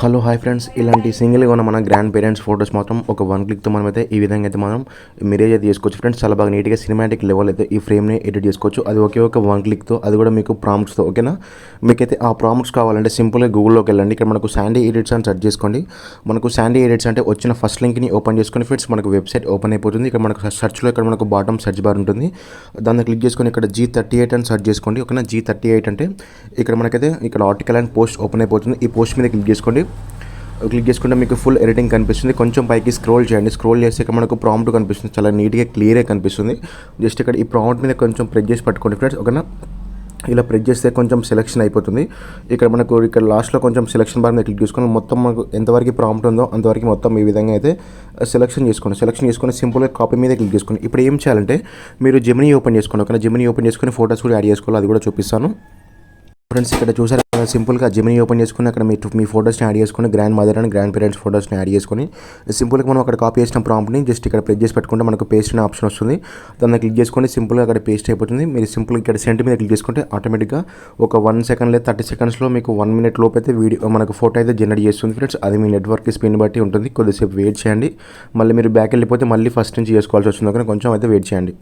Hello hi friends, ఇలాంటి సింగిల్గా ఉన్న మన గ్రాండ్ పేరెంట్స్ ఫోటోస్ మాత్రం ఒక వన్ క్లిక్తో మనమైతే ఈ విధంగా అయితే మనం మిరేజ్ అయితే చేసుకోవచ్చు ఫ్రెండ్స్. చాలా బాగా నీట్గా సినిమాటిక్ లెవెల్ అయితే ఈ ఫ్రేమ్ని ఎడిట్ చేసుకోవచ్చు. అది ఒకే ఒక వన్ క్లిక్తో, అది కూడా మీకు ప్రాంప్ట్స్తో. ఓకేనా, మీకైతే ఆ ప్రాంప్ట్స్ కావాలంటే సింపుల్గా గూగుల్లోకి వెళ్ళండి. ఇక్కడ మనకు శాండీ ఎడిట్స్ అని సెర్చ్ చేసుకోండి. మనకు శాండీ ఎడిట్స్ అంటే వచ్చిన ఫస్ట్ లింక్ని ఓపెన్ చేసుకొని ఫ్రెండ్స్ మనకు వెబ్సైట్ ఓపెన్ అయిపోతుంది. ఇక్కడ మనకు సర్చ్లో ఇక్కడ మనకు బాటమ్ సెర్చ్ బార్ ఉంటుంది. దాన్ని క్లిక్ చేసుకొని ఇక్కడ G38 అని సెర్చ్ చేసుకోండి. ఓకేనా, G38 అంటే ఇక్కడ మనకైతే ఇక్కడ ఆర్టికల్ అండ్ పోస్ట్ ఓపెన్ అయిపోతుంది. ఈ పోస్ట్ మీద క్లిక్ చేసుకుంటే మీకు ఫుల్ ఎడిటింగ్ కనిపిస్తుంది. కొంచెం పైకి స్క్రోల్ చేయండి. స్క్రోల్ చేస్తే ఇక్కడ మనకు ప్రాంప్ట్ కనిపిస్తుంది. చాలా నీట్గా క్లియర్గా కనిపిస్తుంది. జస్ట్ ఇక్కడ ఈ ప్రాంప్ట్ మీద కొంచెం ప్రెస్ చేసి పట్టుకోండి ఫ్రెండ్స్. ఓకేనా, ఇలా ప్రెస్ చేస్తే కొంచెం సెలెక్షన్ అయిపోతుంది. ఇక్కడ లాస్ట్లో కొంచెం సెలెక్షన్ బార్ మీద క్లిక్ చేసుకొని మొత్తం మనకు ఎంతవరకు ప్రాంప్ట్ ఉందో అంతవరకు మొత్తం ఈ విధంగా అయితే సెలెక్షన్ చేసుకొని సింపుల్గా కాపీ మీద క్లిక్ చేసుకోండి. ఇప్పుడు ఏం చేయాలంటే మీరు జెమినీ ఓపెన్ చేసుకోండి. ఓకేనా, జెమినీ ఓపెన్ చేసుకొని ఫోటోస్ కూడా యాడ్ చేసుకోవాలి. అది కూడా చూపిస్తాను ఫ్రెండ్స్. ఇక్కడ చూసారు సింపుల్గా జెమినీ ఓపెన్ చేసుకుని అక్కడ మీ ఫోటోస్ని యాడ్ చేసుకొని grandmother and grandparents ఫోటోస్ని యాడ్ చేసుకొని సింపుల్గా మనం అక్కడ కాపీ చేసిన ప్రాంప్ట్ని జస్ట్ ఇక్కడ ప్రెస్ చేసి పెట్టుకుంటే మనకు పేస్ట్ అనే ఆప్షన్ వస్తుంది. దాన్ని క్లిక్ చేసుకొని సింపుల్గా అక్కడ పేస్ట్ అయిపోతుంది. మీరు సింపుల్గా ఇక్కడ సెంట్ మీద క్లిక్ చేసుకుంటే ఆటోమేటిక్గా ఒక 1 సెకండ్ లేదా 30 సెకండ్స్లో మీకు 1 మినిట్ లోపు అయితే మనకు ఫోటో అయితే జనరేట్ చేస్తుంది ఫ్రెండ్స్. అది మీ నెట్వర్క్ స్పీడ్ బట్టి ఉంటుంది. కొద్దిసేపు వెయిట్ చేయండి. మళ్ళీ మీరు బ్యాక్ వెళ్ళిపోతే మళ్ళీ ఫస్ట్ నుంచి చేసుకోవాల్సి వస్తుంది. కానీ కొంచెం అయితే వెయిట్ చేయండి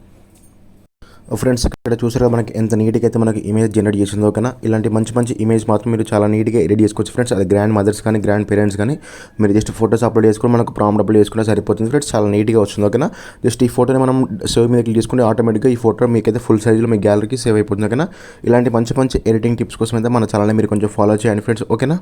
ఫ్రెండ్స్. ఇక్కడ చూసారు మనకి ఎంత నీట్గా అయితే మనకి ఇమేజ్ జనరేట్ చేసిందో. ఓకేనా, ఇలాంటి మంచి ఇమేజ్ మాత్రం మీరు చాలా నీట్గా ఎడిట్ చేసుకోవచ్చు ఫ్రెండ్స్. అది గ్రాండ్ మదర్స్ కానీ గ్రాండ్ పేరెంట్స్ కానీ మీరు జస్ట్ ఫోటోస్ అప్లోడ్ చేసుకుని మనకు ప్రాంప్ట్ అప్లోడ్ చేసుకుంటే సరిపోతుంది ఫ్రెండ్స్. చాలా నీట్గా వస్తుంది. ఓకేనా, జస్ట్ ఈ ఫోటోని మనం సేవ్ మీద క్లిక్ చేసుకుంటే ఆటోమేటిక్గా ఈ ఫోటో మీకైతే ఫుల్ సైజ్లో మీ గ్యాలరీకి సేవ్ అయిపోతుంది. ఓకేనా, ఇలాంటి మంచి ఎడిటింగ్ టిప్స్ కోసం అయితే మన ఛానల్ని మీరు కొంచెం ఫాలో చేయండి ఫ్రెండ్స్. ఓకేనా.